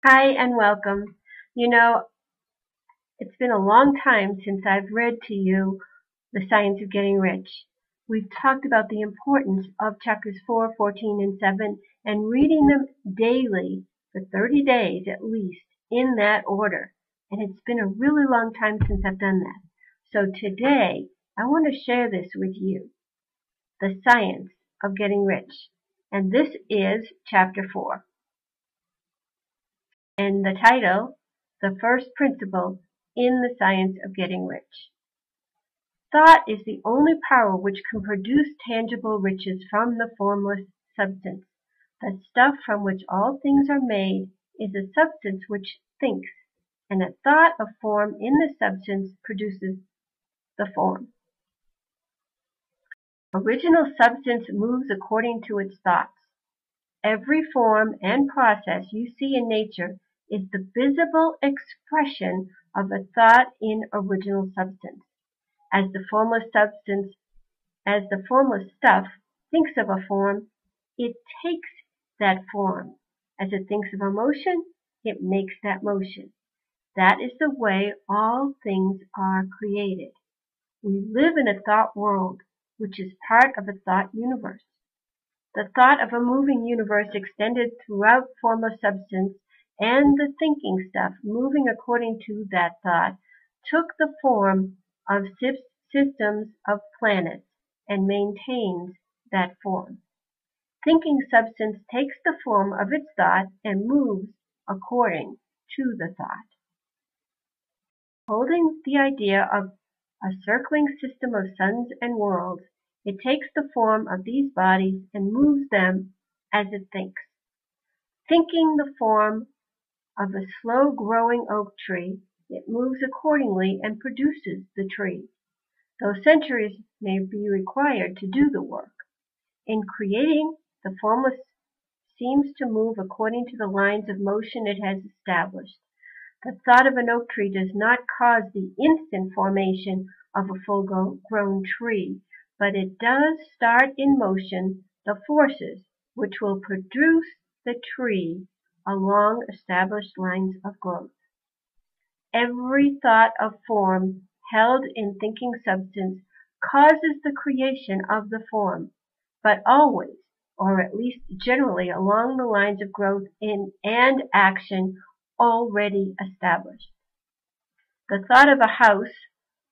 Hi and welcome. You know, it's been a long time since I've read to you The Science of Getting Rich. We've talked about the importance of chapters 4, 14, and 7 and reading them daily for 30 days at least in that order. And it's been a really long time since I've done that. So today, I want to share this with you. The Science of Getting Rich. And this is chapter 4. And the title, The First Principle in the Science of Getting Rich. Thought is the only power which can produce tangible riches from the formless substance. The stuff from which all things are made is a substance which thinks, and a thought of form in the substance produces the form. Original substance moves according to its thoughts. Every form and process you see in nature is the visible expression of a thought in original substance. As the formless stuff thinks of a form, it takes that form. As it thinks of a motion, it makes that motion. That is the way all things are created. We live in a thought world, which is part of a thought universe. The thought of a moving universe extended throughout formless substance, and the thinking stuff moving according to that thought took the form of systems of planets and maintains that form. Thinking substance takes the form of its thought and moves according to the thought. Holding the idea of a circling system of suns and worlds, it takes the form of these bodies and moves them as it thinks. Thinking the form of a slow-growing oak tree, it moves accordingly and produces the tree, though centuries may be required to do the work. In creating, the formless seems to move according to the lines of motion it has established. The thought of an oak tree does not cause the instant formation of a full-grown tree, but it does start in motion the forces which will produce the tree along established lines of growth. Every thought of form held in thinking substance causes the creation of the form, but always, or at least generally, along the lines of growth and action already established. The thought of a house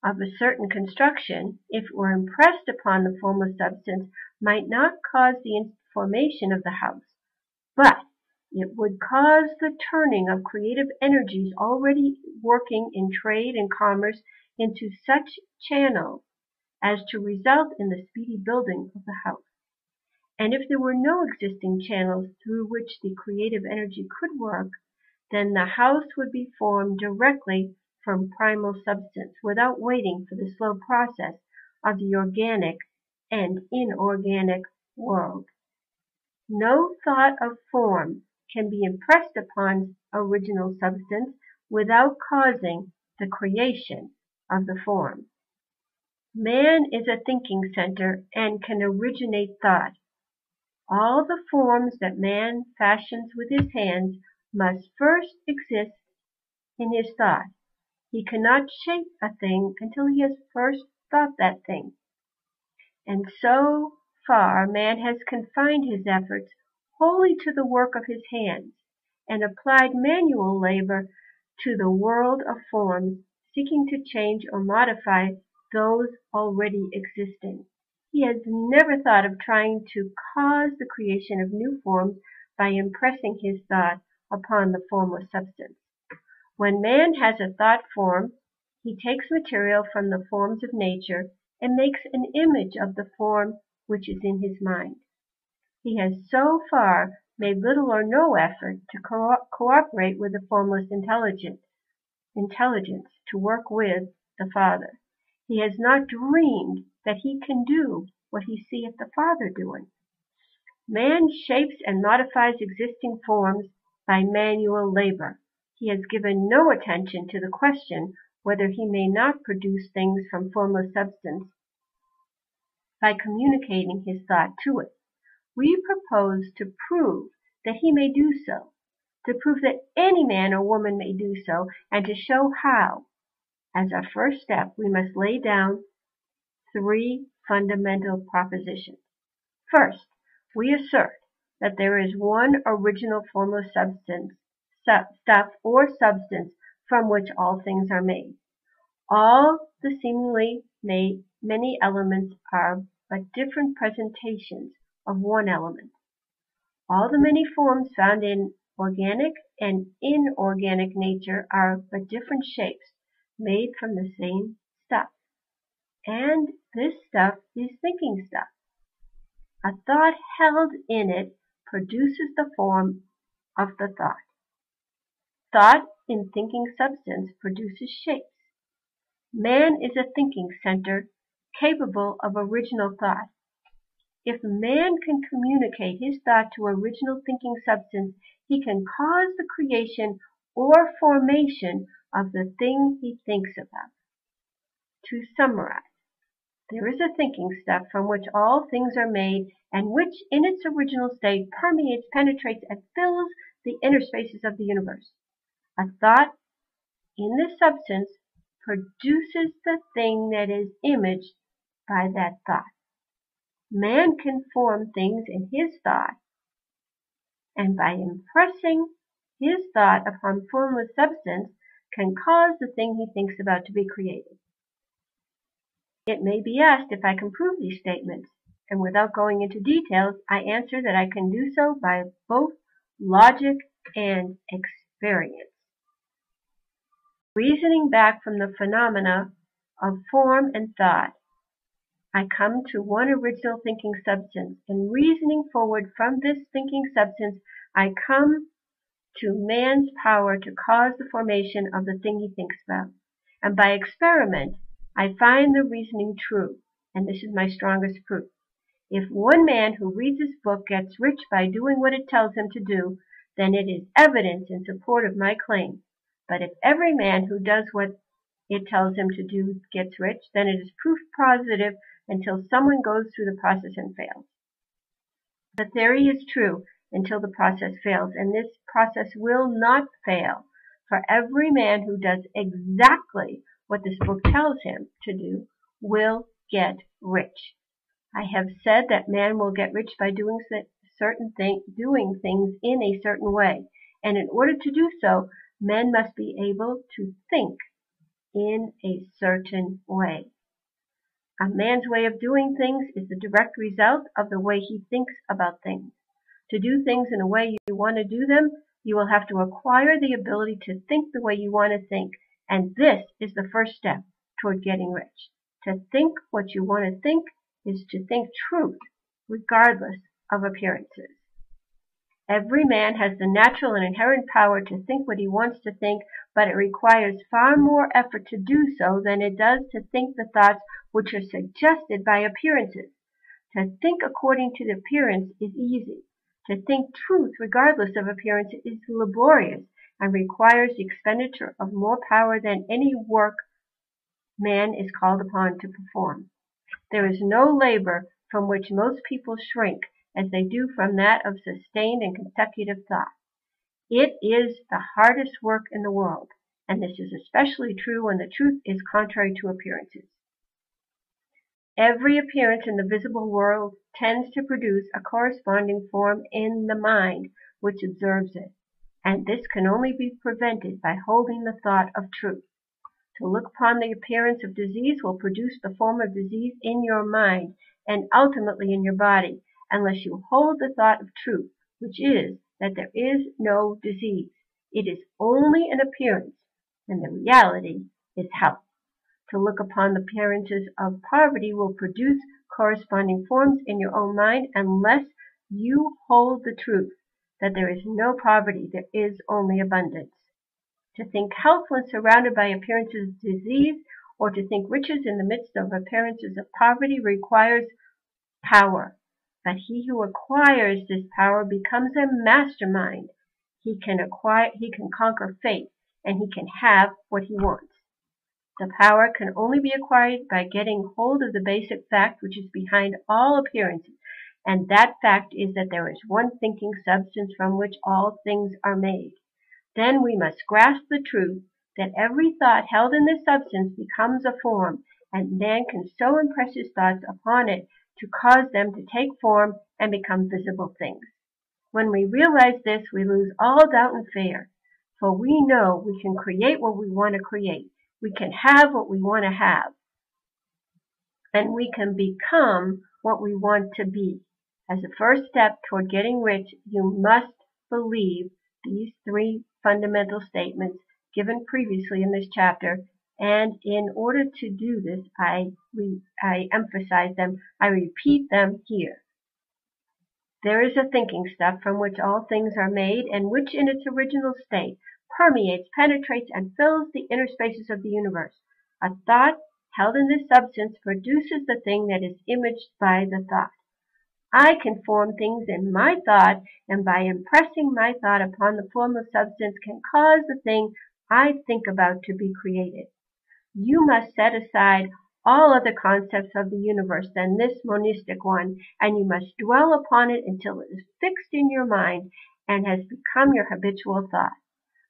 of a certain construction, if it were impressed upon the formless substance, might not cause the formation of the house, but it would cause the turning of creative energies already working in trade and commerce into such channels as to result in the speedy building of the house. And if there were no existing channels through which the creative energy could work, then the house would be formed directly from primal substance without waiting for the slow process of the organic and inorganic world. No thought of form can be impressed upon original substance without causing the creation of the form. Man is a thinking center and can originate thought. All the forms that man fashions with his hands must first exist in his thought. He cannot shape a thing until he has first thought that thing. And so far man has confined his efforts wholly to the work of his hands, and applied manual labor to the world of forms, seeking to change or modify those already existing. He has never thought of trying to cause the creation of new forms by impressing his thought upon the formless substance. When man has a thought form, he takes material from the forms of nature and makes an image of the form which is in his mind. He has so far made little or no effort to cooperate with the formless intelligence to work with the Father. He has not dreamed that he can do what he seeth the Father doing. Man shapes and modifies existing forms by manual labor. He has given no attention to the question whether he may not produce things from formless substance by communicating his thought to it. We propose to prove that he may do so. to prove that any man or woman may do so, and to show how. As our first step, we must lay down 3 fundamental propositions. First, we assert that there is one original formless stuff or substance from which all things are made. All the seemingly many elements are but different presentations of one element. All the many forms found in organic and inorganic nature are but different shapes made from the same stuff. And this stuff is thinking stuff. A thought held in it produces the form of the thought. Thought in thinking substance produces shapes. Man is a thinking center capable of original thought. If man can communicate his thought to original thinking substance, he can cause the creation or formation of the thing he thinks about. To summarize, there is a thinking stuff from which all things are made, and which in its original state permeates, penetrates, and fills the inner spaces of the universe. A thought in this substance produces the thing that is imaged by that thought. Man can form things in his thought, and by impressing his thought upon formless substance, can cause the thing he thinks about to be created. It may be asked if I can prove these statements, and without going into details, I answer that I can do so by both logic and experience. Reasoning back from the phenomena of form and thought, I come to one original thinking substance, and reasoning forward from this thinking substance, I come to man's power to cause the formation of the thing he thinks about. And by experiment, I find the reasoning true, and this is my strongest proof. If one man who reads this book gets rich by doing what it tells him to do, then it is evidence in support of my claim. But if every man who does what it tells him to do gets rich, then it is proof positive until someone goes through the process and fails. The theory is true until the process fails, and this process will not fail. For every man who does exactly what this book tells him to do will get rich. I have said that man will get rich by doing things in a certain way, and in order to do so, men must be able to think in a certain way. A man's way of doing things is the direct result of the way he thinks about things. To do things in a way you want to do them, you will have to acquire the ability to think the way you want to think, and this is the first step toward getting rich. To think what you want to think is to think truth, regardless of appearances. Every man has the natural and inherent power to think what he wants to think, but it requires far more effort to do so than it does to think the thoughts which are suggested by appearances. To think according to the appearance is easy. To think truth regardless of appearance is laborious and requires the expenditure of more power than any work man is called upon to perform. There is no labor from which most people shrink as they do from that of sustained and consecutive thought. It is the hardest work in the world, and this is especially true when the truth is contrary to appearances. Every appearance in the visible world tends to produce a corresponding form in the mind which observes it, and this can only be prevented by holding the thought of truth. To look upon the appearance of disease will produce the form of disease in your mind and ultimately in your body, unless you hold the thought of truth, which is that there is no disease. It is only an appearance, and the reality is health. To look upon the appearances of poverty will produce corresponding forms in your own mind unless you hold the truth that there is no poverty, there is only abundance. To think health when surrounded by appearances of disease, or to think riches in the midst of appearances of poverty requires power. But he who acquires this power becomes a mastermind. He can conquer fate, and he can have what he wants. The power can only be acquired by getting hold of the basic fact which is behind all appearances, and that fact is that there is one thinking substance from which all things are made. Then we must grasp the truth that every thought held in this substance becomes a form, and man can so impress his thoughts upon it to cause them to take form and become visible things. When we realize this, we lose all doubt and fear, for we know we can create what we want to create. We can have what we want to have, and we can become what we want to be. As a first step toward getting rich, you must believe these three fundamental statements given previously in this chapter, and in order to do this, I emphasize them, I repeat them here. There is a thinking stuff from which all things are made, and which in its original state permeates, penetrates, and fills the inner spaces of the universe. A thought held in this substance produces the thing that is imaged by the thought. I can form things in my thought, and by impressing my thought upon the form of substance can cause the thing I think about to be created. You must set aside all other concepts of the universe than this monistic one, and you must dwell upon it until it is fixed in your mind and has become your habitual thought.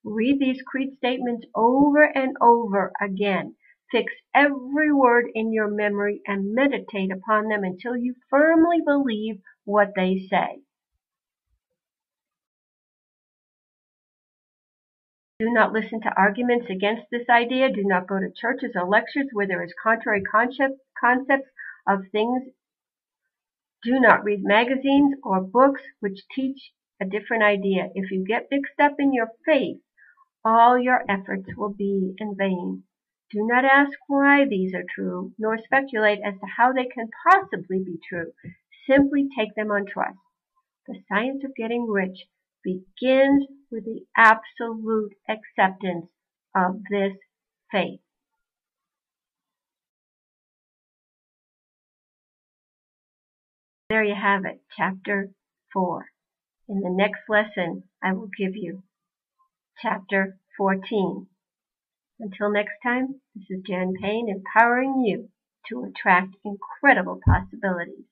Read these creed statements over and over again. Fix every word in your memory and meditate upon them until you firmly believe what they say. Do not listen to arguments against this idea. Do not go to churches or lectures where there is contrary concepts of things. Do not read magazines or books which teach a different idea. If you get mixed up in your faith, all your efforts will be in vain. Do not ask why these are true, nor speculate as to how they can possibly be true. Simply take them on trust. The science of getting rich begins with the absolute acceptance of this faith. There you have it, Chapter 4. In the next lesson, I will give you Chapter 14. Until next time, this is Jan Payne empowering you to attract incredible possibilities.